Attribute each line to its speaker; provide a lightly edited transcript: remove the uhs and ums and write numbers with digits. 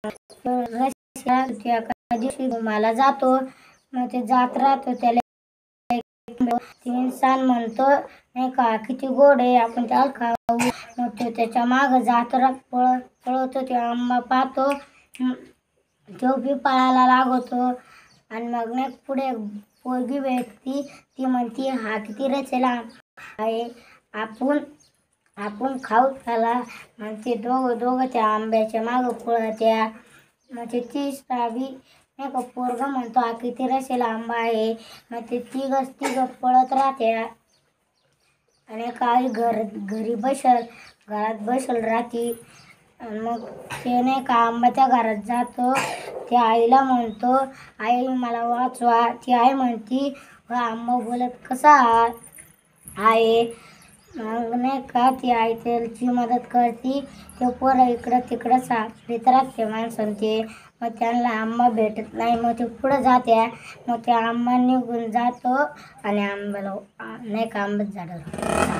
Speaker 1: एका दिवशी घुमाला जातो, मग ते जात राहतो. त्याला इंसान म्हणतो नाही का किती गोड आहे, आपण त्याला खाऊ. मग तो त्याच्या मागं जात पळवतो. ते आंबा पाहतो, तो बी पळायला लागतो. आणि मग नाही पुढे पोरगी भेटती. ती म्हणती हा किती रचेला आहे, आपण खाऊ त्याला. मग ते दोघं त्या आंब्याच्या मागं पळत्या. मग ते तिसरा बी नाही का पोरगा म्हणतो हा किती रसेला आंबा आहे. मग ते तिघं पळत राहत्या. आणि काही घरात बसल राहती. मग ते नाही का आंबा त्या घरात जातो. त्या आईला म्हणतो आई मला वाचवा. ती आई म्हणती आंबा बोलत कसा आहे. मग नाही का ती आई त्याची मदत करते. ते पोरं इकडं तिकडं सापडीत राहते माणसं ते. मग त्यांना आंबा भेटत नाही. मग ते पुढं जात्या. मग ते आंबा निघून जातो आणि आंब्याला नाही का आंब्याचं झाड